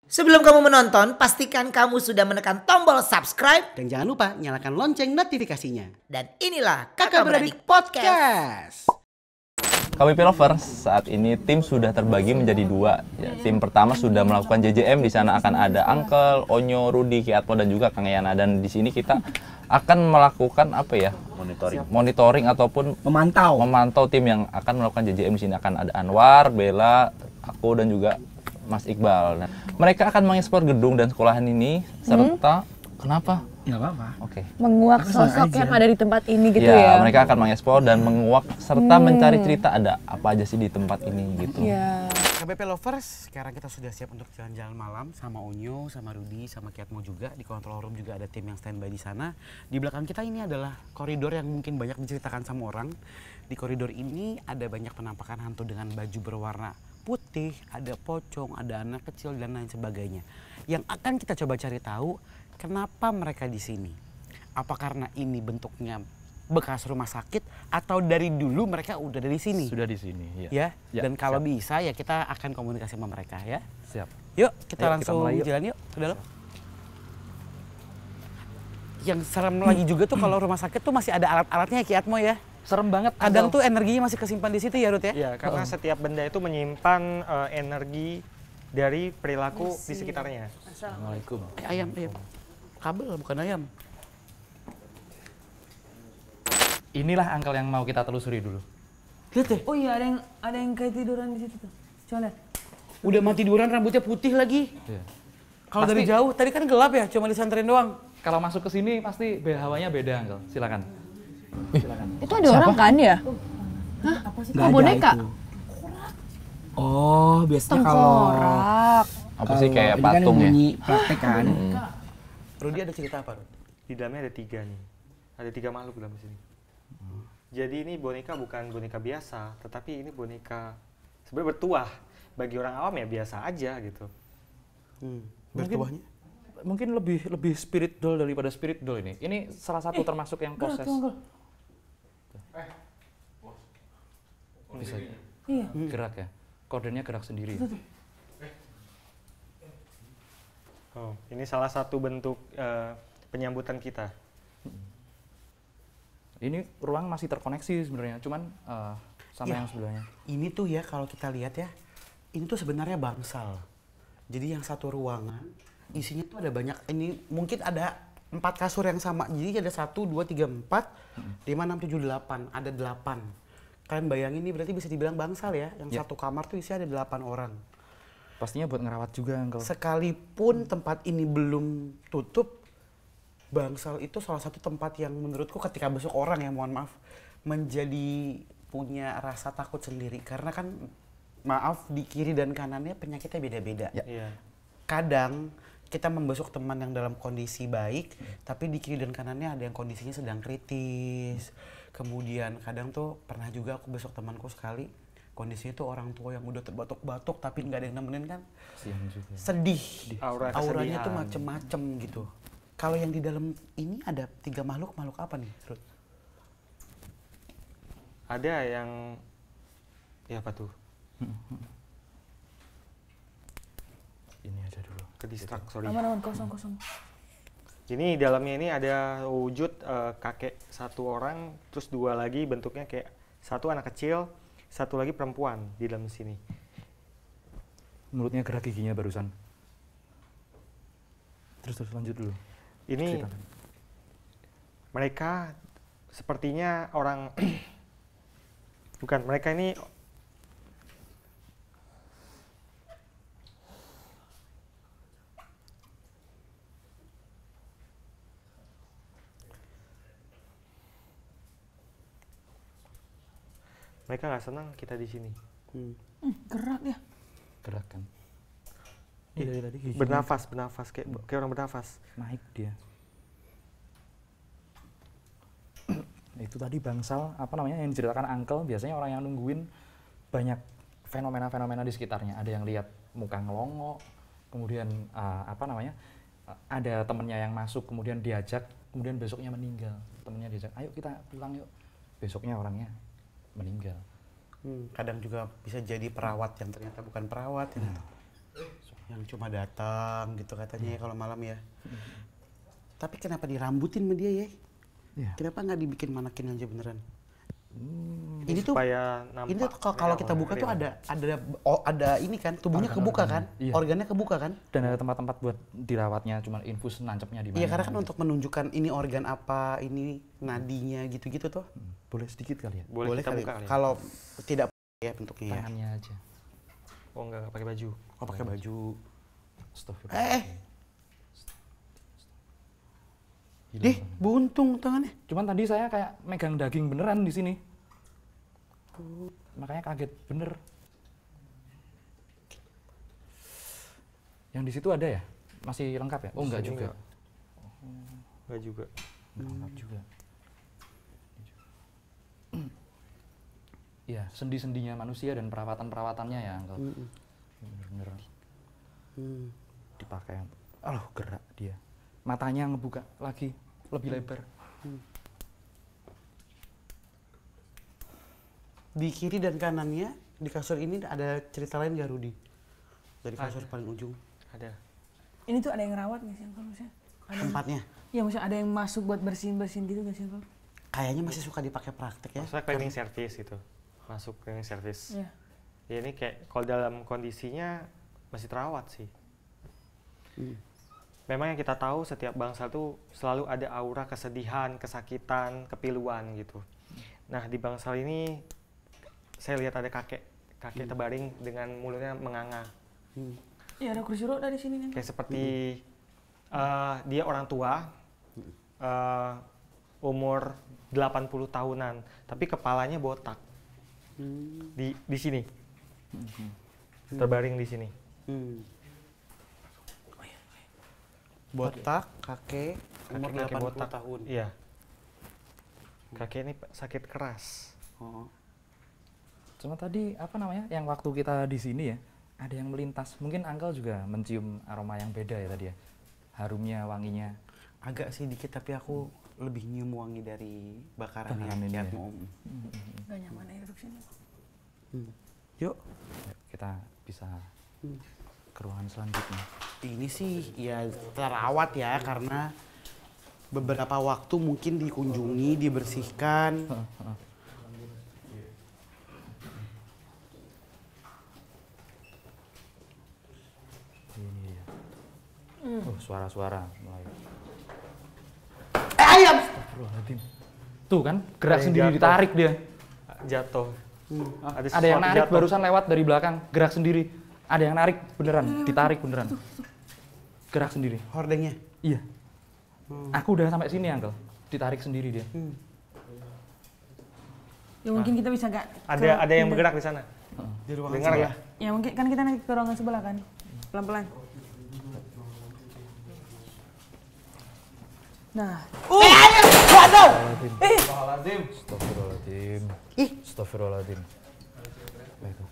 Sebelum kamu menonton, pastikan kamu sudah menekan tombol subscribe. Dan jangan lupa nyalakan lonceng notifikasinya. Dan inilah Kakak Beradik Podcast. KBP Lovers, saat ini tim sudah terbagi menjadi dua. Ya, tim pertama sudah melakukan JJM, di sana akan ada Uncle, Onyo, Rudy, Kiatmo, dan juga Kang Yana. Dan di sini kita akan melakukan apa ya? Monitoring ataupun memantau tim yang akan melakukan JJM. Di sini akan ada Anwar, Bella, aku, dan juga Mas Iqbal. Nah, mereka akan mengeksplor gedung dan sekolahan ini serta kenapa? Nggak apa-apa. Oke. Menguak sosok yang ada di tempat ini gitu ya. Mereka akan mengeksplor dan menguak serta mencari cerita ada apa aja sih di tempat ini gitu. Iya. KBP Lovers, sekarang kita sudah siap untuk jalan-jalan malam sama Onyo, sama Rudy, sama Kiatmo juga. Di control room juga ada tim yang standby di sana. Di belakang kita ini adalah koridor yang mungkin banyak diceritakan sama orang. Di koridor ini ada banyak penampakan hantu dengan baju berwarna putih, ada pocong, ada anak kecil dan lain sebagainya. Yang akan kita coba cari tahu, kenapa mereka di sini? Apa karena ini bentuknya bekas rumah sakit atau dari dulu mereka udah dari sini? Sudah di sini, Ya. Ya, Dan kalau siap. bisa ya kita akan komunikasi sama mereka ya. Siap. Yuk kita Ayo, langsung kita mulai, yuk. jalan yuk ke dalam. Yang serem lagi juga tuh kalau rumah sakit tuh masih ada alat-alatnya ya Kiatmo ya. Serem banget. Kadang tuh energinya masih kesimpan di situ ya Ruth ya. Ya, karena setiap benda itu menyimpan energi dari perilaku di sekitarnya. Assalamualaikum. Ayam. Kabel bukan ayam. Inilah angkel yang mau kita telusuri dulu. Lihat deh. Oh iya, ada yang kayak tiduran di situ tuh. Coba lihat. Udah mati tiduran rambutnya putih lagi. Iya. Kalau dari jauh tadi kan gelap ya, cuma disanterin doang. Kalau masuk ke sini pasti hawanya beda, angkel. Silakan. Silakan. Itu ada orang kan ya? Hah? Kok boneka? Oh, biasanya kalau Tengkorak. Apa sih kayak ini kan patung ya? bunyi praktek kan. Rudy ada cerita apa, Ruth? Di dalamnya ada 3 nih. Ada 3 makhluk dalam sini. Jadi ini boneka bukan boneka biasa, tetapi ini boneka sebenarnya bertuah. Bagi orang awam ya biasa aja gitu. Bertuahnya? Mungkin lebih spirit doll daripada spirit doll ini. Ini salah satu termasuk yang proses. Bisa Iya. gerak ya. Kodenya gerak sendiri. Oh, ini salah satu bentuk penyambutan kita. Ini ruang masih terkoneksi sebenarnya, cuman sama Ya. yang sebelahnya. Ini tuh ya kalau kita lihat ya, ini tuh sebenarnya bangsal. Jadi yang satu ruangan, isinya tuh ada banyak, ini mungkin ada 4 kasur yang sama. Jadi ada 1, 2, 3, 4, 5, 6, 7, 8. Ada 8. Kalian bayangin ini berarti bisa dibilang bangsal ya. Yang satu kamar tuh isinya ada 8 orang. Pastinya buat ngerawat juga, Uncle. Sekalipun tempat ini belum tutup, bangsal itu salah satu tempat yang menurutku ketika besok orang ya, mohon maaf, menjadi punya rasa takut sendiri. Karena kan, maaf, di kiri dan kanannya penyakitnya beda-beda. Iya. Kadang kita membesuk teman yang dalam kondisi baik, tapi di kiri dan kanannya ada yang kondisinya sedang kritis. Kemudian kadang tuh pernah juga aku besok temanku sekali, kondisinya tuh orang tua yang udah terbatuk-batuk tapi nggak ada yang nemenin kan, sedih. Auranya tuh macem-macem gitu. Kalau yang di dalam ini ada 3 makhluk apa nih, Ruth? Ada yang ya apa tuh? Ini aja dulu. Kedistrak, sorry. Aman, kosong. Ini dalamnya ini ada wujud kakek 1 orang, terus 2 lagi bentuknya kayak 1 anak kecil, 1 lagi perempuan di dalam sini. Mulutnya gerak giginya barusan. Terus lanjut dulu. Ini Ceritakan. mereka sepertinya orang bukan, mereka ini mereka nggak senang kita di sini. Gerak ya. Gerak kan. Ini dari tadi giginya Bernafas kayak orang bernafas. naik dia. Itu tadi bangsal apa namanya yang diceritakan Uncle, biasanya orang yang nungguin banyak fenomena-fenomena di sekitarnya. Ada yang lihat muka ngelongo, kemudian ada temennya yang masuk kemudian diajak, kemudian besoknya meninggal. Temennya diajak, ayo kita pulang yuk. Besoknya orangnya meninggal. Kadang juga bisa jadi perawat yang ternyata bukan perawat. Ya. yang cuma datang gitu katanya ya kalau malam ya. Tapi kenapa dirambutin sama dia ya? Iya. Kenapa nggak dibikin manekin aja beneran? Ini tuh supaya nampak ini tuh kalau kita buka tuh ada ini kan tubuhnya kebuka kan, Iya. organnya kebuka kan. Dan ada tempat-tempat buat dirawatnya, cuman infus nancapnya di mana. Iya karena kan untuk menunjukkan ini organ apa, ini nadinya gitu-gitu tuh. Boleh sedikit kali ya? boleh kita kali. buka kali ya? Kalau tidak ya bentuknya ya. Tangannya aja. Oh enggak pakai baju. Oh pakai baju. Astagfirullah. Dih, buntung tangannya. Cuman tadi saya kayak megang daging beneran di sini. Makanya kaget bener. Yang di situ ada ya? Masih lengkap ya? Oh enggak Sini juga. Enggak juga. Lengkap juga. Iya, sendi-sendinya manusia dan perawatan-perawatannya ya, Uncle. Bener-bener dipakai. Aduh, gerak dia. Matanya ngebuka lagi, lebih lebar. Di kiri dan kanannya di kasur ini ada cerita lain gak Rudi? Dari kasur paling ujung Ada. Ini tuh ada yang rawat nggak sih Uncle? Maksudnya? tempatnya. Ya maksudnya ada yang masuk buat bersihin-bersihin gitu nggak sih Uncle? Kayaknya masih suka dipakai praktek ya. Maksudnya cleaning service gitu. Masuk cleaning service. Iya. Ya ini kayak kalau dalam kondisinya masih terawat sih. Memang yang kita tahu setiap bangsa tuh selalu ada aura kesedihan, kesakitan, kepiluan gitu. Nah di bangsal ini saya lihat ada kakek terbaring dengan mulutnya menganga. Iya ada kursi roda di sini kan? Kayak seperti dia orang tua, umur 80 tahunan, tapi kepalanya botak. Di sini. Terbaring di sini. Botak, kakek, umur Kakek 80 botak. tahun. Iya. Kakek ini sakit keras. Oh. Cuma tadi apa namanya? Yang waktu kita di sini ya, ada yang melintas. Mungkin Uncle juga mencium aroma yang beda ya tadi ya. Harumnya, wanginya. Agak sih dikit tapi aku lebih nyium wangi dari bakaran Bakaran ini ya. Gak nyaman aja duduk sini. Yuk. Yuk, kita bisa ke ruangan selanjutnya. Ini sih ya terawat ya karena beberapa waktu mungkin dikunjungi, dibersihkan. Ini dia. Suara-suara mulai. Ayam! Astagfirullahaladzim. Tuh kan, gerak Ada yang sendiri jatuh. ditarik dia. Jatuh. Ada yang sesuatu narik jatuh. barusan lewat dari belakang, gerak sendiri. Ada yang narik beneran, ditarik beneran. Gerak sendiri. Hordengnya. Iya. Aku udah sampai sini, Uncle. Ditarik sendiri dia. Ya mungkin kita bisa gak Ada yang bergerak di sana. Di ruangan Dengar sebelah. nggak? Ya mungkin kan kita naik ke ruangan sebelah kan? Pelan-pelan. Nah. Astagfirullahaladzim. Astagfirullahaladzim.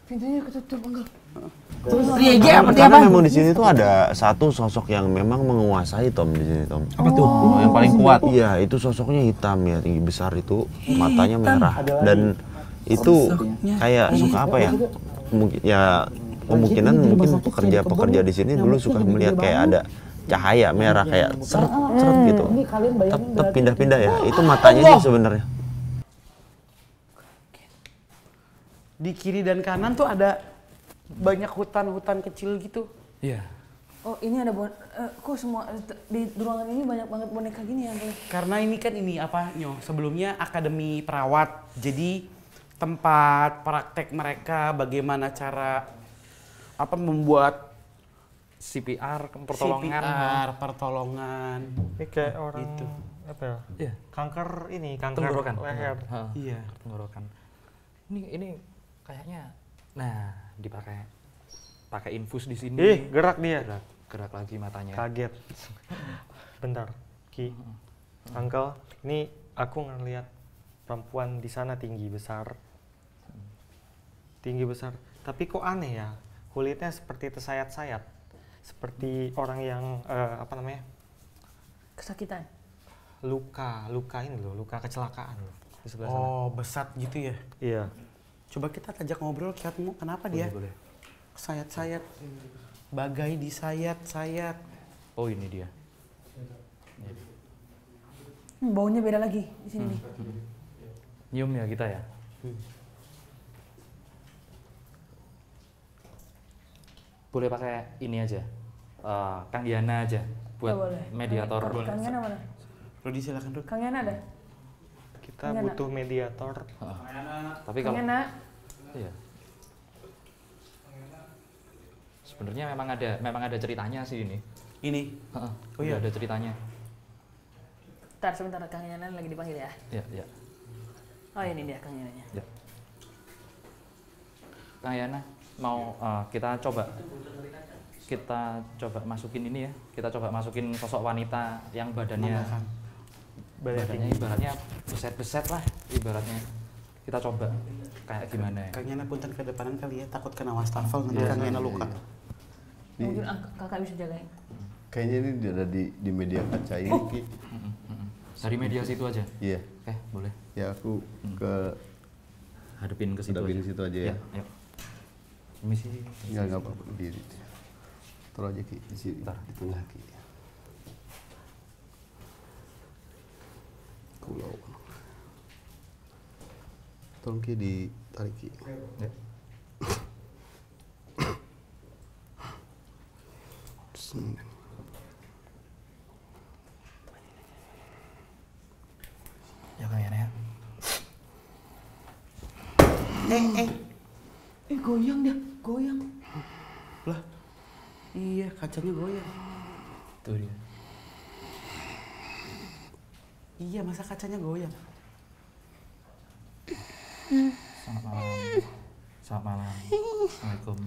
Pintunya ketutup enggak? Karena memang di sini tuh ada satu sosok yang memang menguasai Tom di sini Tom. Apa tuh? Oh, yang paling kuat. Iya, itu sosoknya hitam ya, tinggi besar itu, matanya merah dan itu kayak suka apa ya? Mungkin ya kemungkinan mungkin pekerja di sini dulu suka melihat kayak ada cahaya merah kayak seret gitu. Tetap pindah-pindah ya. Itu matanya sih sebenarnya. Di kiri dan kanan tuh ada banyak hutan-hutan kecil gitu. Iya. Oh ini ada kok semua di ruangan ini banyak banget boneka gini ya Uncle? Karena ini kan sebelumnya akademi perawat. Jadi tempat praktek mereka bagaimana cara membuat CPR, pertolongan. pertolongan. Ini kayak orang Gitu. apa ya? Iya. Kanker Tenggorokan. leher. Iya. Tenggorokan. Ini kayaknya, pakai infus di sini. Ih, gerak dia. Gerak lagi matanya. Kaget. Bentar, Ki. Uncle, ini aku ngeliat perempuan di sana tinggi besar. Tapi kok aneh ya? Kulitnya seperti tersayat-sayat. Seperti orang yang Kesakitan. luka ini loh, luka kecelakaan loh di sebelah sana. Oh, besar gitu ya. Iya. Coba kita ajak ngobrol, Kiatmu, kenapa dia? Boleh. Sayat-sayat. Bagai disayat-sayat. Oh ini dia. Baunya beda lagi di sini nih. Nyium ya kita ya. Boleh pakai ini aja, Kang Yana aja buat Oh, boleh. mediator. Kang Yana mana? Rudi silakan Rudi. Kang Yana ada? Kita Kang Yana. butuh mediator. Tapi Kang kalau Yana. iya. Sebenarnya memang ada ceritanya sih ini. Ini. Heeh. Oh iya? Ada ceritanya. Bentar sebentar, Kang Yana lagi dipanggil ya. Ya. Oh ini dia Kang Yananya. Ya. Kang Yana, mau kita coba masukin ini ya. Kita coba masukin sosok wanita yang badannya ibaratnya beset-beset lah ibaratnya. Kita coba kayak gimana ya. Kang Yana punten ke depanan kali ya, takut kena wastafel nanti Kang Yana luka. Mungkin kakak bisa jagain. Kayaknya ini ada di media kaca ini, Ki. Dari media situ aja. Iya. Oke, boleh. Ya aku Hadepin ke situ. hadapin aja. situ aja ya. Ya. Misi. Enggak apa-apa berdiri. Taruh aja Ki di sini, Bentar. di tengah Ki. Kulau. Tolong Ki ditarik Ki. Ya. Bismillah. Ya Kang Yana ya. Goyang dia, goyang. Lah. Iya, kacanya goyang. Tuh dia. Iya, masa kacanya goyang? Selamat malam. Selamat malam. Assalamualaikum.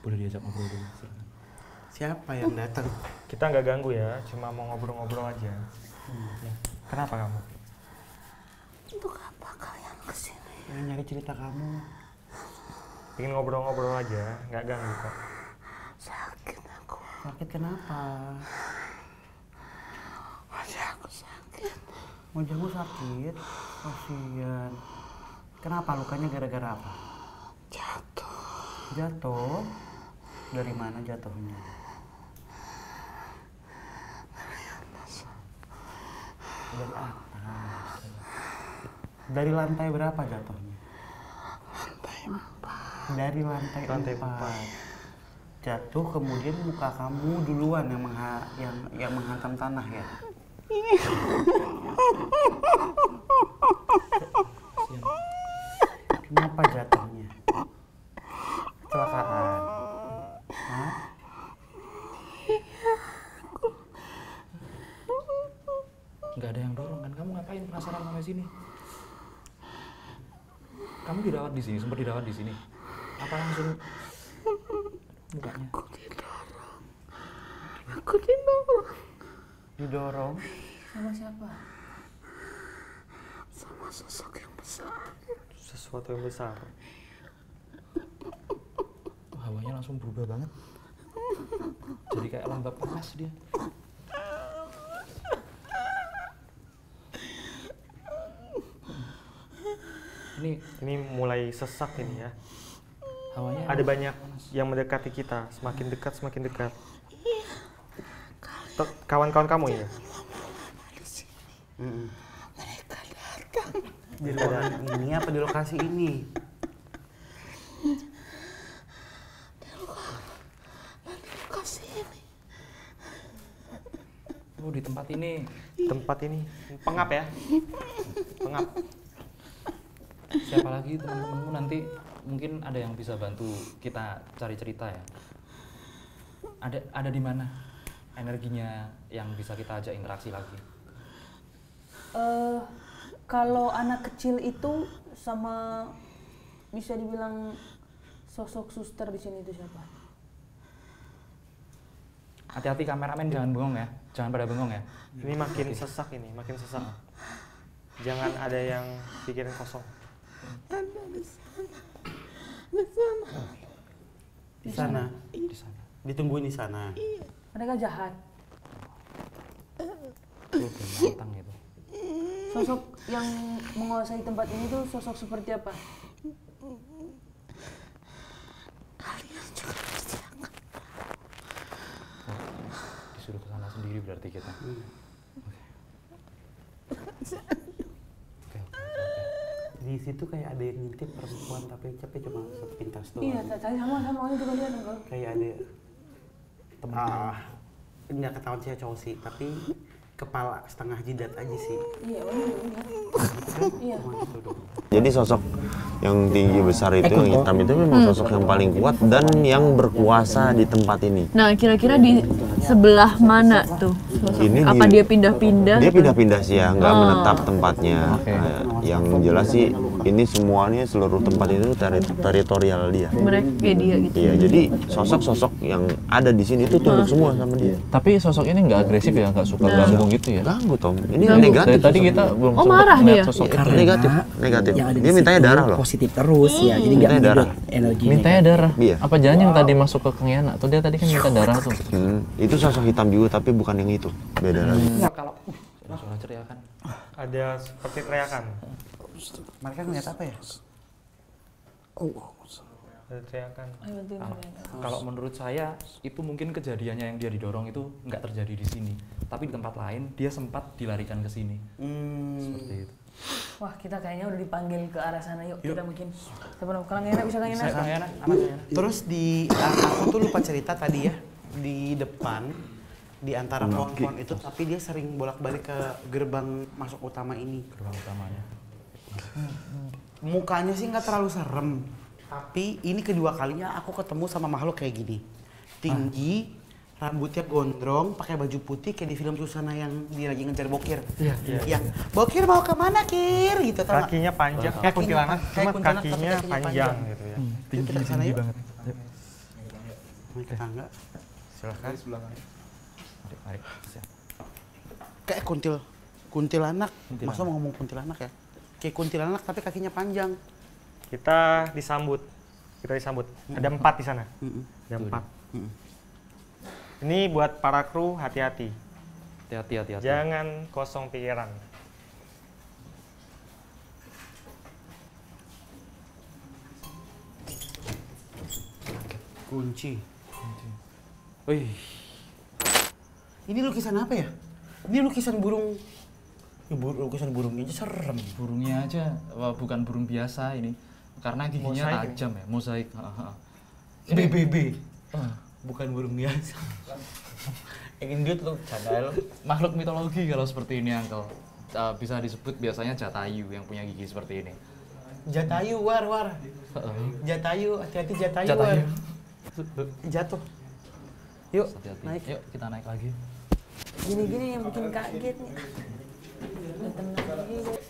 Boleh diajak ngobrol dulu. Silakan. Siapa yang datang? Kita nggak ganggu ya, cuma mau ngobrol-ngobrol aja. Ya. Kenapa kamu? Untuk apa kalian kesini? Yang nyari cerita kamu. Ingin ngobrol-ngobrol aja, nggak ganggu kok. Sakit aku. Sakit kenapa? Wajah aku sakit. Wajahmu sakit? Kasian. Kenapa? Lukanya gara-gara apa? Jatuh. Jatuh? Dari mana jatuhnya? Dari atas. Dari lantai berapa jatuhnya? Lantai 4. Dari lantai, Lantai 4. Jatuh kemudian muka kamu duluan yang menghantam tanah ya? Kenapa jatuhnya? Kecelakaan? Hah? Nggak ada yang dorong kan? Kamu ngapain penasaran sama sini? Kamu dirawat di sini, sempat dirawat di sini. Apa langsung mukanya? Aku didorong. Didorong? Sama siapa? Sama sosok yang besar. Sesuatu yang besar. Hawanya langsung berubah banget. Jadi kayak lambak panas dia. Ini mulai sesak ini ya. Hawanya Ada banyak yang mendekati kita, semakin dekat semakin dekat. Kawan-kawan kamu ya? Mereka datang. Di ruangan ini apa di lokasi ini? Di lokasi ini. Oh, di tempat ini. Tempat ini pengap ya? Pengap. Siapa lagi teman-temanmu nanti mungkin ada yang bisa bantu kita cari cerita ya. Ada di mana energinya yang bisa kita ajak interaksi lagi? Kalau anak kecil itu sama bisa dibilang sosok suster di sini itu siapa? Hati-hati kameramen, jangan bengong ya. Jangan pada bengong ya. Ini makin sesak ini, makin sesak. Jangan ada yang pikirin kosong. Ada di sana. Di sana. Di sana. Di sana. Ditungguin di sana. Mereka jahat. Tuh, binatang itu. Sosok yang menguasai tempat ini tuh sosok seperti apa? sendiri berarti kita. Oke. Di situ kayak ada yang ngintip perempuan tapi cuma sepintas doang. Iya, tadi sama ini juga lihat Uncle. Kayak ada nggak ketahuan sih cowok sih, tapi kepala setengah jidat aja sih. Iya, iya. Jadi sosok yang tinggi besar itu, yang hitam itu memang sosok yang paling kuat dan yang berkuasa di tempat ini. Nah, kira-kira di sebelah mana tuh? Ini Apa dia pindah-pindah? Dia pindah-pindah sih ya, nggak menetap tempatnya. Yang jelas sih ini semuanya seluruh tempat itu teritorial dia. Mereka kayak dia gitu. Iya, jadi sosok-sosok yang ada di sini itu tunduk semua sama dia. Tapi sosok ini nggak agresif ya, nggak suka ganggu gitu ya? Ganggu Tom, ini negatif. Dari tadi kita belum Oh, sempat marah lihat dia? sosok Karena negatif. yang ada di Dia situ mintanya darah loh. positif terus ya, jadi nggak Mintanya darah. menyedot energi. mintanya darah. Iya. Apa jangan yang tadi masuk ke Kang Yana? Tuh dia tadi kan minta darah tuh. Itu sosok hitam juga tapi bukan yang itu, beda lagi. Kalau suara teriakan. Ada seperti teriakan. Mereka ngeliat apa ya? Ada teriakan. Kalau menurut saya itu mungkin kejadiannya yang dia didorong itu nggak terjadi di sini, tapi di tempat lain dia sempat dilarikan ke sini. Seperti itu. Wah, kita kayaknya udah dipanggil ke arah sana. Yuk. Kita mungkin. Siapa tahu Kang Yana bisa Kang Yana? Kang Yana, anak Kang Yana. Terus aku tuh lupa cerita tadi ya, di depan di antara pohon-pohon itu, tapi dia sering bolak-balik ke gerbang masuk utama ini. Gerbang utamanya. Mukanya sih nggak terlalu serem, tapi ini kedua kalinya aku ketemu sama makhluk kayak gini, tinggi, rambutnya gondrong, pakai baju putih kayak di film Susana yang dia lagi ngejar Bokir. Iya. Bokir mau kemana Kir? Gitu. Tau nggak? Kakinya panjang, kayak kuntilanak, cuma kuntilanak, tapi kakinya panjang gitu ya. Tinggi banget. Naik ke tangga. Silakan. Mari. Kayak kuntilanak. Masa mau ngomong kuntilanak ya? Kayak kuntilanak tapi kakinya panjang. Kita disambut. Ada 4 di sana. Ada 4. Ini buat para kru, hati-hati. Hati-hati. Jangan kosong pikiran. Kunci. Wih, Ini lukisan apa ya? Ini lukisan burung. Lukisan burungnya aja serem. burungnya aja bukan burung biasa ini, karena giginya Mosaik tajam ya, mosaik. BBB. Bukan burung biasa. Ingin dia tuh cadel. Makhluk mitologi kalau seperti ini, Uncle. Bisa disebut biasanya Jatayu yang punya gigi seperti ini. Jatayu, war. Jatayu, hati-hati Jatayu. Jatayu. War. Jatuh. Yuk, Hati-hati. naik. Yuk kita naik lagi. Gini-gini yang bikin kaget nih.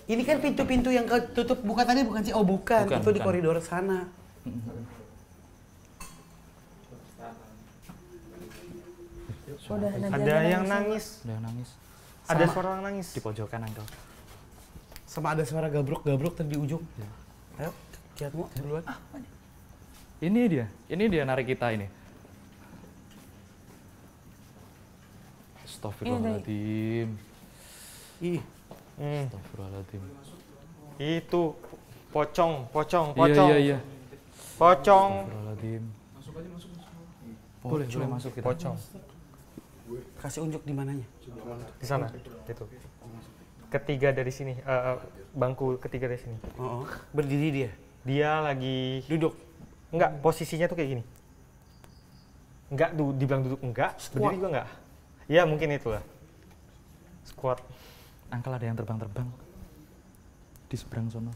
Ini kan pintu-pintu yang ketutup buka tadi bukan sih? Oh bukan, itu di koridor sana. Ada yang nangis. Udah nangis. Ada suara orang nangis. Di pojokan, Uncle. Sama ada suara gabruk tadi di ujung. Ayo, kiatmu duluan. Ini dia narik kita ini. Astagfirullahaladzim. Ih, Astagfirullahaladzim. Itu pocong. Iya. Pocong. Astagfirullahaladzim. Boleh masuk kita. Pocong. kasih unjuk di mananya? Di sana. Itu. Ketiga dari sini. Bangku ketiga dari sini. Oh, berdiri dia. Dia lagi Duduk. enggak, posisinya tuh kayak gini. Enggak, dibilang duduk enggak, berdiri juga enggak. Ya mungkin itu lah. Squat. Uncle ada yang terbang-terbang. Di seberang sono.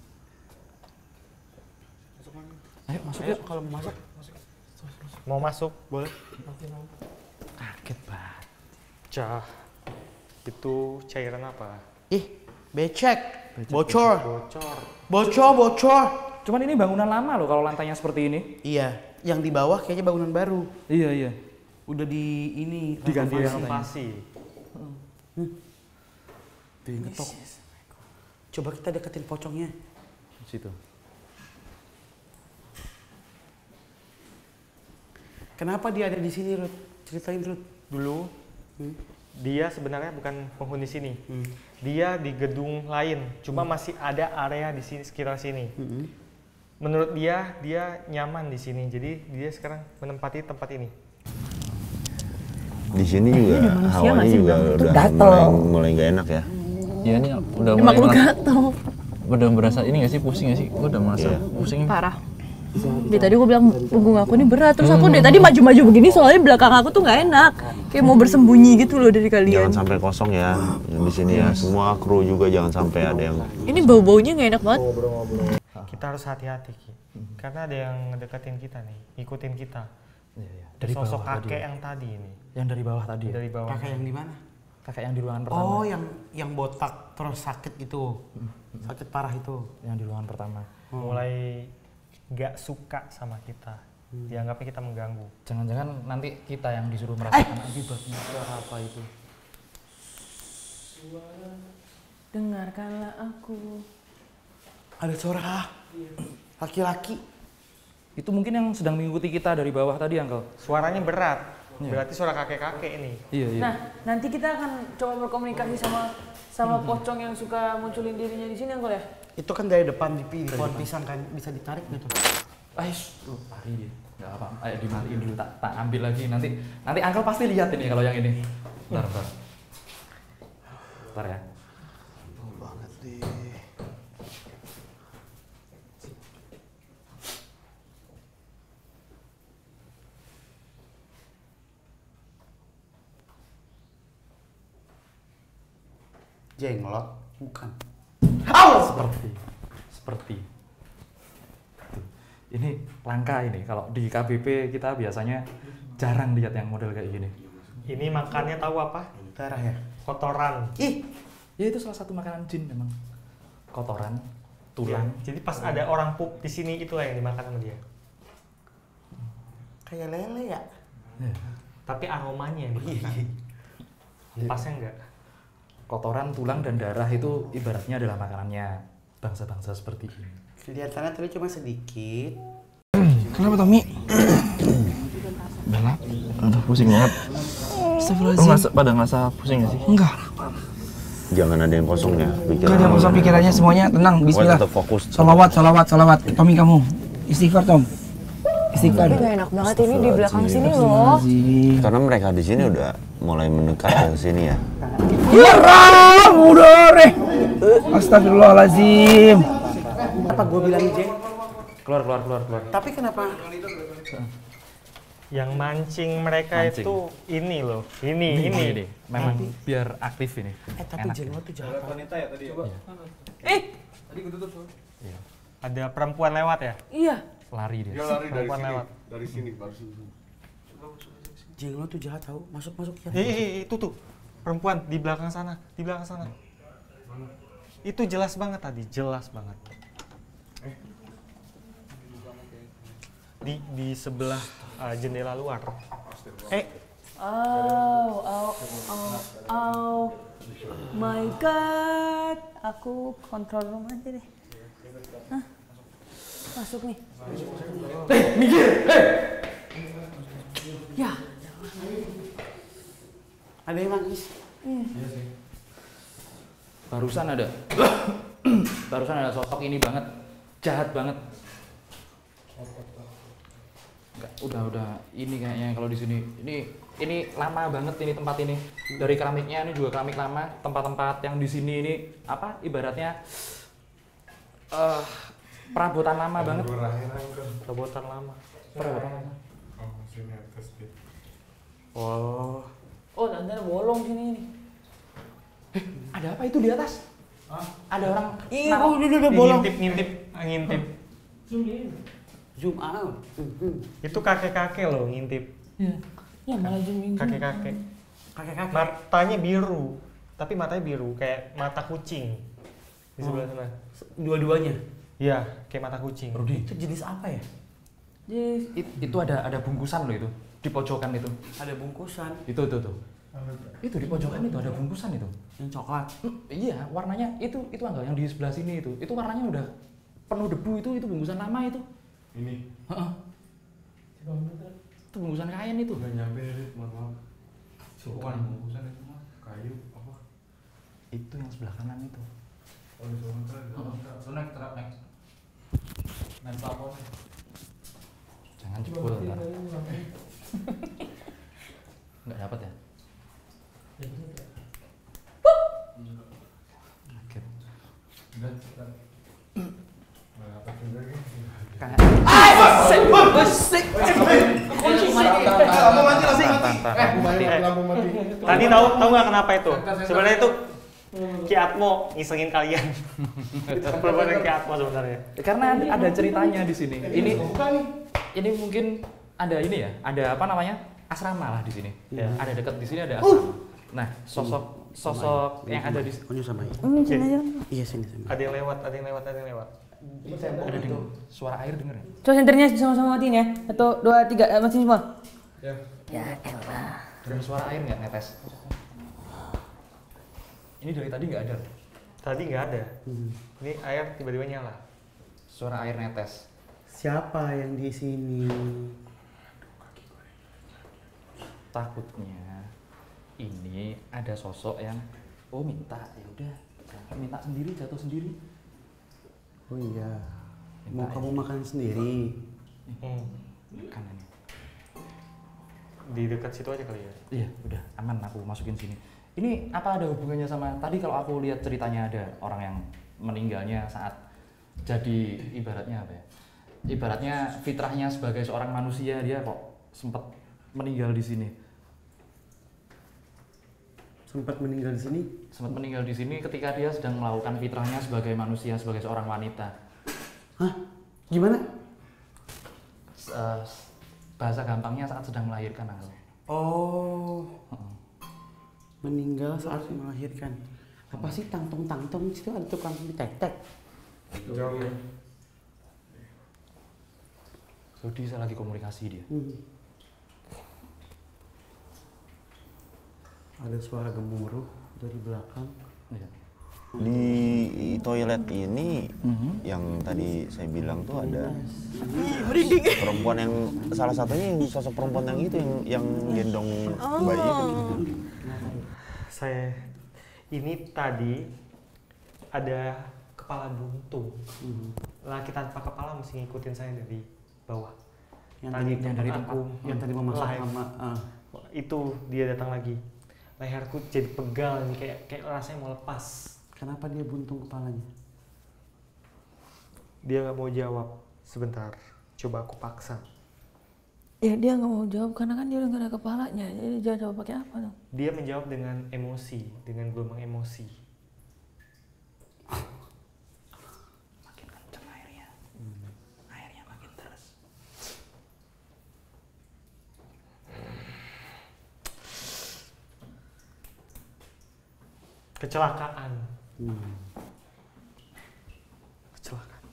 Ayo masuk yuk. Kalau mau masuk. Mau masuk? Boleh. Kaget banget. Cah. Itu cairan apa? Ih, becek. Bocor. Bocor. Bocor. Cuman ini bangunan lama loh kalau lantainya seperti ini. Iya, yang di bawah kayaknya bangunan baru. Iya. Udah di ini Diganti Renovasi. Ngetok. Coba kita deketin pocongnya. Di situ. Kenapa dia ada di sini, Ruth? Ceritain, Ruth. Dulu dia sebenarnya bukan penghuni sini. Dia di gedung lain, cuma masih ada area di sini sekitar sini. Menurut dia nyaman di sini, jadi dia sekarang menempati tempat ini. Di sini juga manusia hawanya nggak sih, juga Bang? Itu udah gatel. mulai nggak enak ya. Ya ini udah Emang mulai lu merasa, gatel. udah berasa ini nggak sih, pusing nggak sih? Gue udah merasa Iya. pusing. Parah. Dari tadi gue bilang punggung aku ini berat, terus aku dari tadi maju-maju begini soalnya belakang aku tuh nggak enak. Kayak mau bersembunyi gitu loh dari kalian. Jangan sampai kosong ya yang di sini ya. Semua kru juga jangan sampai ada yang Ini bau-baunya nggak enak banget. Kita harus hati-hati Ki. Karena ada yang deketin kita nih, ngikutin kita. Iya. Dari Sosok bawah kakek tadi. yang tadi ini. Yang dari bawah tadi. Ya? Dari bawah. Kakak yang di mana? Kakek yang di ruangan pertama. Oh, yang botak terus sakit itu. Sakit parah itu. Yang di ruangan pertama. Mulai gak suka sama kita. Dianggapnya kita mengganggu. Jangan-jangan nanti kita yang disuruh merasakan akibatnya. Suara apa itu? Dengarkanlah aku. Ada suara laki-laki. Itu mungkin yang sedang mengikuti kita dari bawah tadi, Uncle. Suaranya berat. Iya. Berarti suara kakek-kakek ini. Iya. Nah, nanti kita akan coba berkomunikasi sama pocong yang suka munculin dirinya di sini, Uncle ya? Itu kan dari depan di pohon pisang kan bisa ditarik gitu. Ais, tuh lari dia. Enggak apa. Ayo dimatiin dulu, tak ambil lagi. Nanti Uncle pasti lihat ini kalau yang ini. Bentar. Bentar ya. Banget deh. Jenglot bukan. Seperti. Tuh. Ini langka ini. Kalau di KBP kita biasanya jarang lihat yang model kayak gini. Ini makannya tahu apa? Darah ya. Kotoran. Ih, Ya itu salah satu makanan jin memang. Kotoran, tulang. Ya, jadi pas ada orang pup di sini itulah yang dimakan sama dia. kayak lele ya. Tapi aromanya yang dimakan. Empasnya enggak. Kotoran, tulang, dan darah itu ibaratnya adalah makanannya bangsa-bangsa seperti ini. Kelihatannya tadi cuma sedikit. Kenapa Tommy? Udah udah pusing banget. Lu pada ngerasa pusing gak sih? Enggak. jangan ada yang kosong ya Enggak pikiran. ada kosong pikirannya, semuanya tenang. Pokoknya Bismillah. tetap fokus. Salawat. Tommy kamu. Istighfar Tom. Istighfar. Tapi gak enak banget ini di belakang sini loh. Karena mereka di sini udah mulai mendekat ke sini ya. Ya Ram, udah deh. Astagfirullahaladzim. Apa gue bilang Jeng? Keluar. Tapi kenapa? Yang mancing mereka Mancing. itu ini loh. Ini. Memang biar aktif ini. Tapi Enak Jeng ini. lo tuh jahat. Ada perempuan lewat ya? Iya. Lari dia. Dia lari dari Perempuan sini. lewat. Dari sini baru sini. Jeng lo tuh jahat tau. Masuk ya. Itu tuh. Perempuan di belakang sana. Itu jelas banget tadi, jelas banget. Di sebelah jendela luar. Oh my god. Aku kontrol room aja deh. Hah? Masuk nih. Ya. Ada yang nangis. Barusan ada sosok ini banget, jahat banget. Enggak, udah ini kayaknya kalau di sini. Ini lama banget ini tempat ini. Dari keramiknya ini juga keramik lama. Tempat-tempat yang di sini ini apa ibaratnya perabotan lama banget. Perabotan lama. Oh. Oh, nanti ada bolong sini nih. Ada apa itu di atas? Ada orang. Iya, udah bolong. Ngintip. Zoom out. Itu kakek-kakek loh ngintip. Ya malah zooming. Kakek-kakek. Kakek-kakek. Matanya biru. Tapi matanya biru kayak mata kucing. Di sebelah sana. Dua-duanya. Iya, kayak mata kucing. Rudi, Itu jenis apa ya? itu ada bungkusan loh itu di pojokan itu. Ada bungkusan. Itu tuh. Itu di pojokan itu ada bungkusan itu. Yang coklat. Iya, warnanya itu Angga yang di sebelah sini itu. Itu warnanya udah penuh debu itu bungkusan lama itu. Ini. Heeh. Itu bungkusan kain itu. Nggak nyampe, mohon maaf. Bukan bungkusan itu mah kayu apa? Itu yang sebelah kanan itu. Oh, di sana kan. Naik apa nih? Jangan jebol ntar. Nggak dapat ya? lampu mati. Tadi tahu nggak kenapa itu? Sebenarnya itu Ki Atmo ngisengin kalian. Perbuatan Ki Atmo sebenarnya. Karena ada ceritanya di sini. Ini mungkin ada ini ya, ada apa namanya? Asrama lah di sini. Ada dekat di sini ada asrama. Nah, sosok yang ada di Onyo sama ya. Iya sini sama. Ada yang lewat. ada dengar suara air denger ya? Coba senternya sama-sama matiin ya. 1, 2, 3, matiin semua. Ya. Ya elah. Dengar suara air nggak netes? Ini dari tadi nggak ada. Tadi nggak ada. Ini air tiba-tiba nyala. Suara air netes. Siapa yang di sini? Takutnya ini ada sosok yang minta, ya udah minta sendiri, jatuh sendiri. Oh iya. Mau kamu makan sendiri? Makan ini. Di dekat situ aja kali ya. Iya, udah aman aku masukin sini. Ini apa ada hubungannya sama tadi kalau aku lihat ceritanya ada orang yang meninggalnya saat jadi ibaratnya apa ya? Ibaratnya fitrahnya sebagai seorang manusia dia kok sempat meninggal di sini. Sempat meninggal di sini? Sempat meninggal di sini ketika dia sedang melakukan fitrahnya sebagai manusia, sebagai seorang wanita. Hah? Gimana? Bahasa gampangnya saat sedang melahirkan. Oh. Meninggal saat melahirkan. Apa sih tangtung situ ada tukang tek-tek? Jauh ya. Rudi saya lagi komunikasi dia. Ada suara gemuruh dari belakang. Iya. Di toilet ini yang tadi saya bilang tuh ada perempuan yang salah satunya yang sosok perempuan yang itu yang gendong bayi itu. Saya ini tadi ada kepala buntung. Laki tanpa kepala mesti ngikutin saya dari bawah. Yang tadi mau masuk live. sama Itu dia datang lagi. Leherku jadi pegal nih, kayak rasanya mau lepas. Kenapa dia buntung kepalanya? Dia nggak mau jawab. Sebentar, coba aku paksa. Ya dia nggak mau jawab karena kan dia udah nggak ada kepalanya. Jadi dia jawab pakai apa dong? Dia menjawab dengan emosi, dengan gelombang emosi. Makin kenceng airnya. Airnya makin deras. Kecelakaan. Kecelakaan.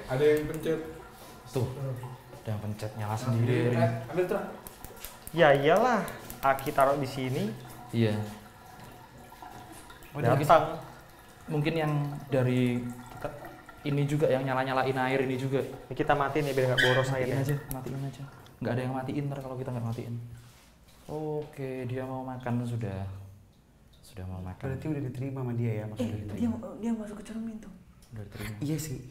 Ada yang pencet. Tuh, ada yang pencet nyala sendiri. Ambil terus. Ya iyalah, Aki taruh di sini. Iya. Datang. Mungkin yang dari ini juga yang nyala-nyalain air ini juga. Kita matiin ya biar nggak boros airnya. Matiin aja. Nggak ada yang matiin ntar kalau kita nggak matiin. Oke, dia mau makan sudah mau makan. Berarti udah diterima sama dia ya maksudnya. Dia masuk ke cermin tuh. Udah diterima. Iya sih.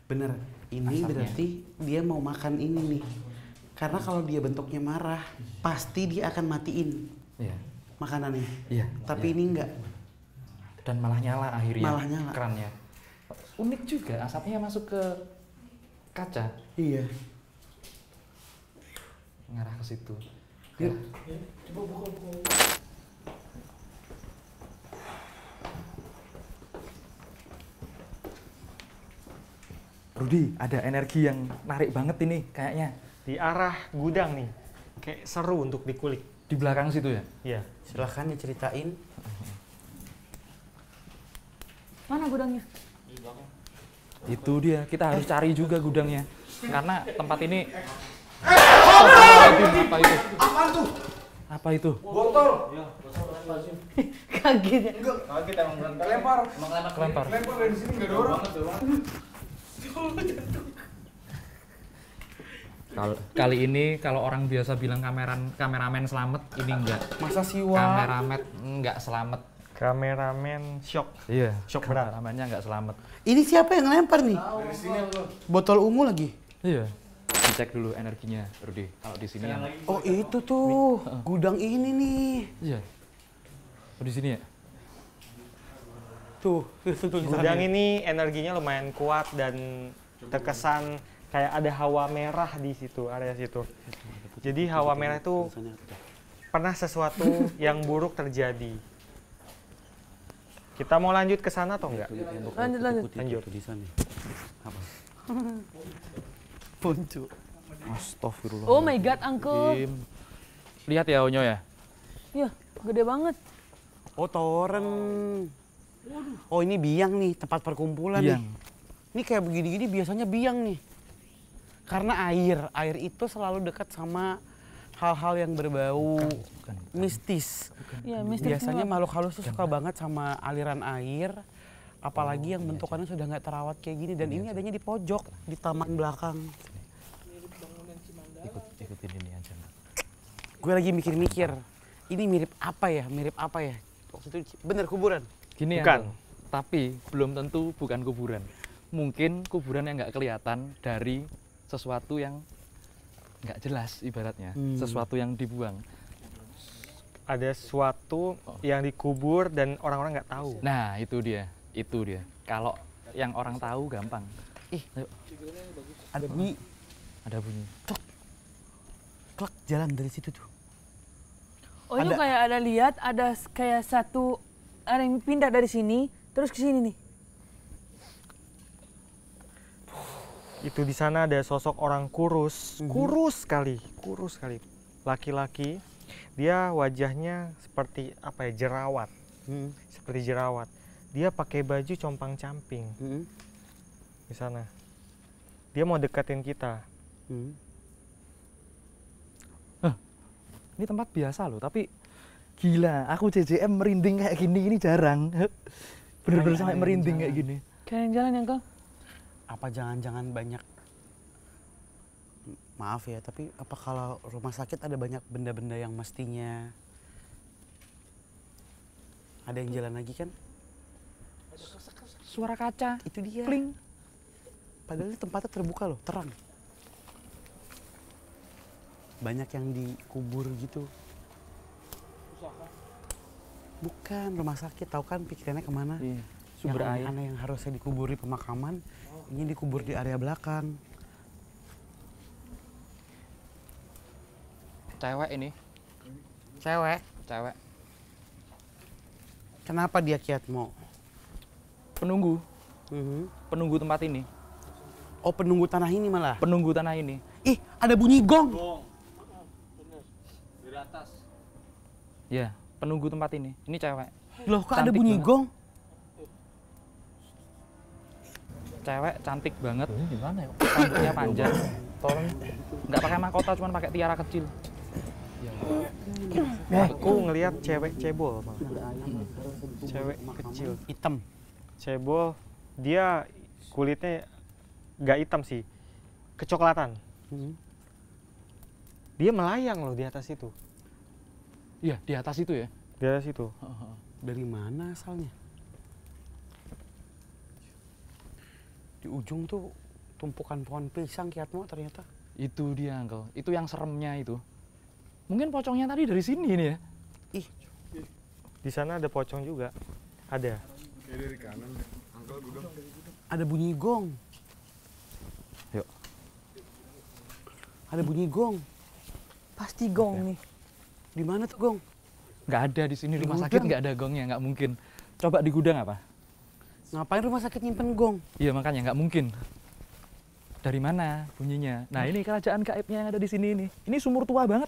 Bener. Ini Asapnya. berarti dia mau makan ini nih. Karena kalau dia bentuknya marah, pasti dia akan matiin Iya. makanannya. Iya. Tapi ini enggak. Dan malah nyala akhirnya. Malah nyala. Kerannya. Unik juga asapnya masuk ke kaca. Iya. Ngarah ke situ. Yuk. Coba buka. Rudi, ada energi yang narik banget ini kayaknya. Di arah gudang nih. Kayak seru untuk dikulik. Di belakang situ ya? Iya. Silahkan diceritain. Mana gudangnya? Itu dia, kita harus cari juga gudangnya. Karena tempat ini apa itu? Apaan tuh? Apa itu? Botol. Kaget ya. Kaget emang bener. Kelempar. Kelempar. Kelempar dari sini nggak ada orang. Kali ini kalau orang biasa bilang kameramen selamat, ini enggak. Masa siwa? Kameramen enggak selamat. Kameramen shock. Iya. Shock berat. Kameramennya enggak selamat. Ini siapa yang ngelempar nih? Dari sini loh. Botol ungu lagi. Iya. Dicek dulu energinya, Rudy. Kalau di sini yang Oh itu tuh, gudang ini nih. iya. Oh, di sini ya? Tuh, Gudang ini energinya lumayan kuat dan terkesan kayak ada hawa merah di situ, area situ. Jadi hawa merah itu pernah sesuatu yang buruk terjadi. Kita mau lanjut ke sana atau enggak? Lanjut. Lanjut. Di sana. Apa? Ponco. Astagfirullah. Oh my god, Uncle. Lihat ya Onyo ya. Iya, gede banget. Oh toren. Oh ini biang nih, tempat perkumpulan Biang. nih. Ini kayak begini-gini biasanya biang nih. Karena air itu selalu dekat sama hal-hal yang berbau mistis. Iya, mistis. Biasanya makhluk halus tuh suka banget sama aliran air. Apalagi yang bentukannya sudah nggak terawat kayak gini. Dan ini adanya di pojok, di taman belakang. Ikutin ini aja. Gue lagi mikir-mikir, ini mirip apa ya? Mirip apa ya? Waktu itu bener kuburan. Gini Bukan. ya, tapi belum tentu bukan kuburan. Mungkin kuburan yang nggak kelihatan dari sesuatu yang nggak jelas ibaratnya, sesuatu yang dibuang. Ada sesuatu yang dikubur dan orang-orang nggak tahu. Nah itu dia. Kalau yang orang tahu gampang. Ayo. Ada bunyi, Ada bunyi. klak jalan dari situ tuh. Oh, itu kayak ada lihat, ada kayak satu, ada yang pindah dari sini, terus ke sini nih. Itu di sana ada sosok orang kurus, kurus sekali. Laki-laki, dia wajahnya seperti apa ya, jerawat. Seperti jerawat. Dia pakai baju compang-camping. Di sana. Dia mau deketin kita. Ini tempat biasa loh, tapi gila, aku JJM merinding kayak gini ini jarang. Bener-bener sampai merinding kayak gini. Kayak yang jalan, Uncle. Apa jangan-jangan banyak, maaf ya, tapi apa kalau rumah sakit ada banyak benda-benda yang mestinya ada yang jalan lagi kan? Suara kaca, Itu dia. kling. Padahal ini tempatnya terbuka loh, terang. Banyak yang dikubur gitu. Bukan rumah sakit, tahu kan pikirannya kemana? Iya. Sumber air. Yang yang harusnya dikubur di pemakaman, ini dikubur di area belakang. Cewek ini, Cewek. Kenapa dia Kiatmo? penunggu tempat ini, Oh penunggu tanah ini malah. penunggu tanah ini. Ih ada bunyi gong. Ya, penunggu tempat ini. Ini cewek. Loh kok ada Cantik bunyi banget. gong? Cewek cantik banget. Ini di mana ya? Rambutnya panjang. Nggak pakai mahkota, cuma pakai tiara kecil. Aku ngelihat cewek cebol, Bang. Cewek kecil. Hitam. Cebol, dia kulitnya nggak hitam sih, kecoklatan. Dia melayang loh di atas itu. Iya, di atas itu ya. Di atas itu. Dari mana asalnya? Di ujung tuh tumpukan pohon pisang Kiatmo ternyata. Itu dia, Uncle. Itu yang seremnya itu. Mungkin pocongnya tadi dari sini nih ya. Ih, Di sana ada pocong juga. Ada. ada bunyi gong. Yuk. Ada bunyi gong. Pasti gong nih. Di mana tuh gong? Nggak ada di sini, Di rumah gudang. sakit nggak ada gongnya, nggak mungkin. Coba di gudang apa? Ngapain rumah sakit nyimpen gong? Iya makanya nggak mungkin. Dari mana bunyinya? Nah ini kerajaan gaibnya yang ada di sini ini. Ini sumur tua banget.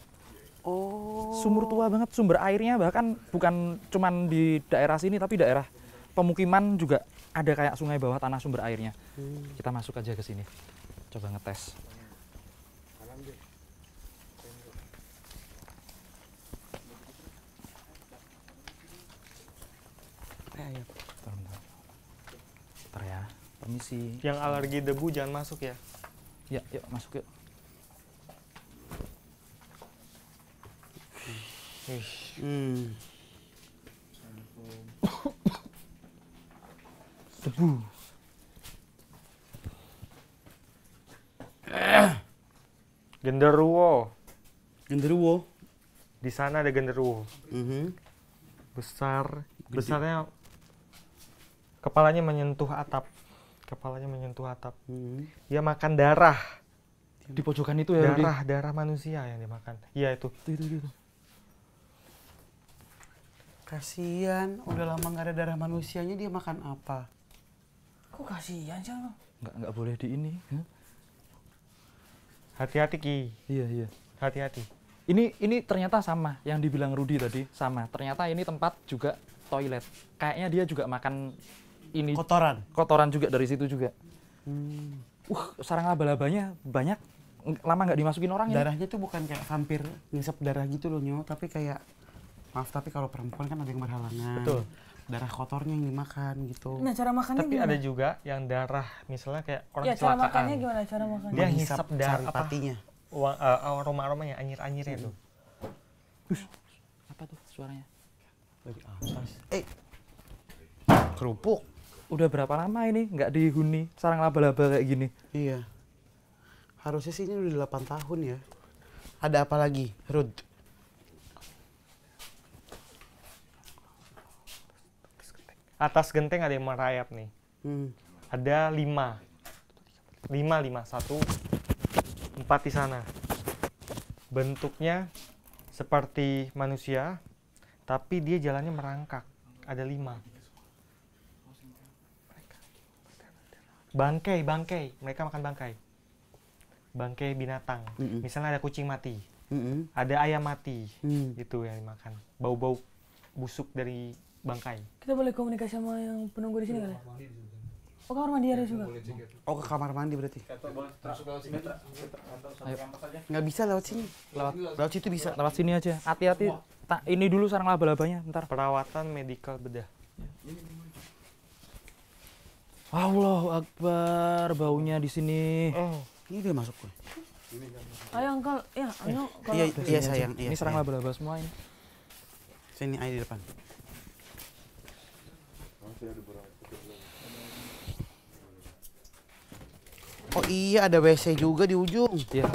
Oh. Sumur tua banget, sumber airnya bahkan bukan cuman di daerah sini tapi daerah pemukiman juga ada kayak sungai bawah tanah sumber airnya. Kita masuk aja ke sini. Coba ngetes. Ayo. Bentar ya, permisi. Yang alergi debu jangan masuk ya. Ya, yuk masuk yuk. Debu. Genderuwo. Genderuwo. Di sana ada genderuwo. Besarnya kepalanya menyentuh atap. Dia makan darah. Di pojokan itu ya, Rudi? Darah manusia yang dimakan. Iya itu. Itu. Kasian, udah lama nggak ada darah manusianya, dia makan apa? Kok kasihan sih lo? Nggak boleh di ini. Hati-hati Ki. Iya. Hati-hati. Ini ternyata sama yang dibilang Rudi tadi, sama. Ternyata ini tempat juga toilet. Kayaknya dia juga makan ini kotoran juga dari situ juga. Sarang laba-labanya banyak. Lama nggak dimasukin orang ya. Darahnya tuh bukan kayak vampir ngisep darah gitu loh, Nyo, tapi kayak maaf tapi kalau perempuan kan ada yang berhalangan. Betul. Darah kotornya yang dimakan gitu. Nah, cara makannya Tapi gimana? ada juga yang darah misalnya kayak orang Ya, cara kecelakaan. makannya gimana cara makannya? Dia ngisap darah saripatinya. Aroma-aromanya, anyir-anyirnya tuh. Apa tuh suaranya? Dari atas. Kerupuk. Udah berapa lama ini nggak dihuni sarang laba-laba kayak gini? Iya. Harusnya sih ini udah 8 tahun ya. Ada apa lagi, Rud? Atas genteng ada yang merayap nih. Ada 5. 1, 4 di sana. Bentuknya seperti manusia, tapi dia jalannya merangkak. Ada 5. Bangkai. Mereka makan bangkai. Bangkai binatang. Misalnya ada kucing mati. Ada ayam mati. Itu yang dimakan. Bau-bau busuk dari bangkai. Kita boleh komunikasi sama yang penunggu di sini kali? Oh, kamar mandi ada juga? Oh, ke kamar mandi berarti. Ayo. Nggak bisa lewat sini. Lewat situ bisa. Lewat sini aja. Hati-hati. Ini dulu sarang laba-labanya, ntar. Perawatan medikal bedah. Allahu Akbar, baunya di sini. Oh, ini dia masuk gue. Ayo, Uncle. Ya, ayo. Iya sayang. Ini sarang laba-laba semua ini. Sini aja di depan. Oh iya, ada WC juga di ujung. Iya.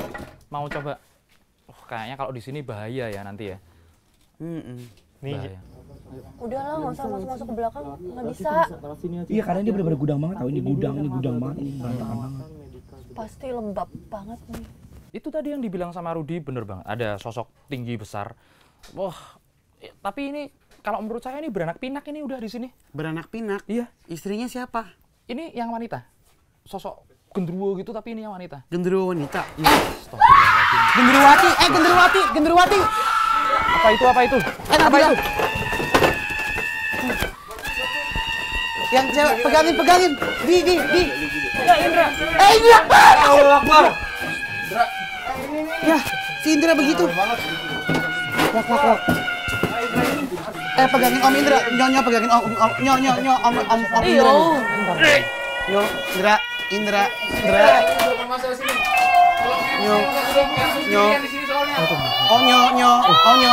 Mau coba? Kayaknya kalau di sini bahaya ya nanti ya. Nih. Udahlah, nggak usah masuk ke belakang, nggak bisa. Iya, karena ini benar-benar gudang banget. Tahu ini gudang banget, ini berantakan banget. Pasti lembab banget nih. Itu tadi yang dibilang sama Rudi bener banget. Ada sosok tinggi besar. Wah, tapi ini kalau menurut saya ini beranak pinak ini udah di sini. Beranak pinak? Iya. Istrinya siapa? Ini yang wanita. Sosok genderuwo gitu tapi ini yang wanita. Genderuwo wanita? Genderuwati. Apa itu? Apa itu? Yang cewek pegangin. Di. Ya, Indra. Indra. Allah Akbar. Ya, si Indra begitu. Wak. Pegangin Om Indra. Nyonya pegangin Om Indra. Nyo, Indra. Nyo.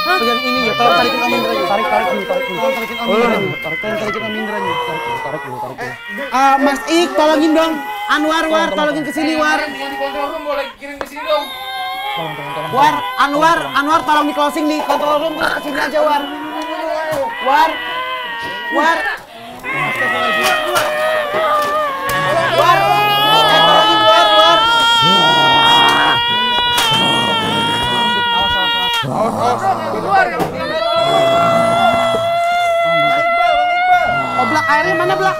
Pegang ini ya, tolong tarikin Om Indra. Tarik dulu. Tarikin Om Indra. Tarik dulu. Mas Ik, tolongin dong. Anwar, tolongin ke sini, War. Yang di kontrol room boleh kirim ke sini dong. War, Anwar tolong di closing di control room terus ke sini aja, War. War. Tolongin War. Oh, Blak, airnya mana, Blak?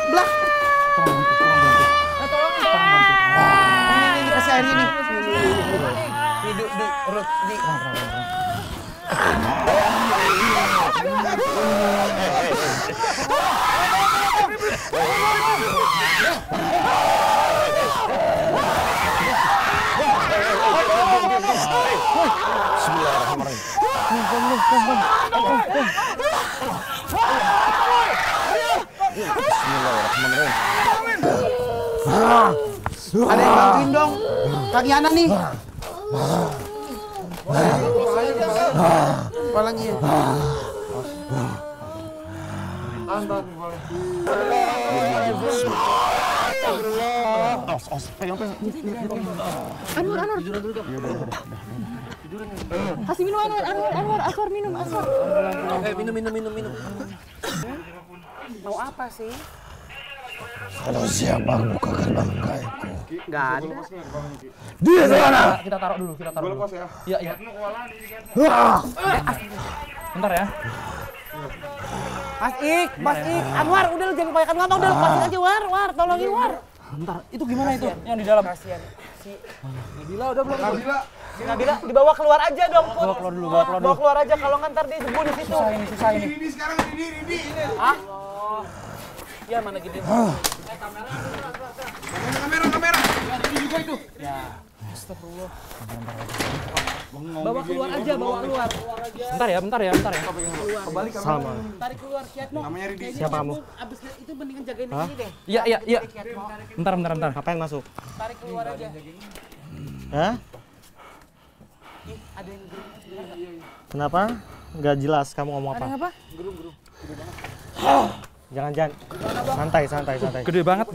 Ini kasih air ini. Di. Ada yang bantuin dong. Kaki Ana nih. Apa lagi ya? Pegang. Anwar. Kasih minum Anwar minum. Minum. Mau apa sih? Kalau siapa buka gerbang gaibku? Nggak ada. Dia sana. Kita taruh dulu. Iya. Bentar ya. Mas Ik, Anwar, udah lu jangan kebanyakan ngomong, udah lepasin aja War, tolongin War. Bentar, itu gimana itu? Yang di dalam. Kasihan. Si Nabila udah belum? Nabila dibawa keluar aja dong, Put. Bawa keluar dulu. aja kalau ntar dia jebu di situ. Susah ini. Ini sekarang ini. Hah? Iya, mana gini? Kamera. Ini juga itu. Ya. Astagfirullah. Bawa keluar aja. Bentar ya. Kembali sama. Tarik keluar, Kiatmo. Namanya Ridi. Siapa kamu? Abis itu mendingan jagain ini deh. Iya. Bentar. Ngapain masuk? Tarik keluar aja. Hah? Ada yang Kenapa? Nggak jelas kamu ngomong apa? Apa? Jangan. Santai. Gede banget.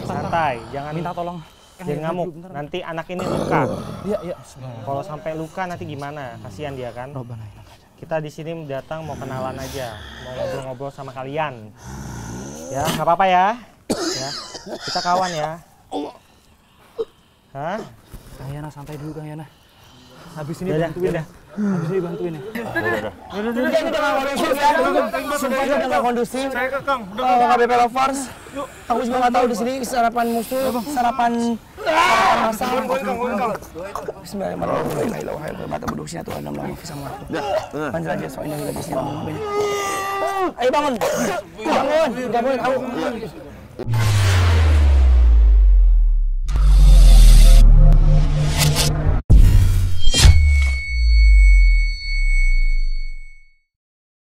Santai. Jangan Minta tolong. jangan ngamuk. Nanti anak ini luka. Iya. Kalau sampai luka nanti gimana? Kasihan dia kan. Kita di sini datang mau kenalan aja, mau ngobrol-ngobrol sama kalian. Ya, nggak apa-apa ya. Ya, kita kawan ya. Hah? Kang Yana santai dulu Kang Yana. Habis ini Udah. bantuin ya. Sumpah udah nggak kondusif. Saya ke Kang. KBP Lovers. Aku juga nggak tahu di sini sarapan musuh, sarapan masal. Ayo bangun, nggak boleh tahu.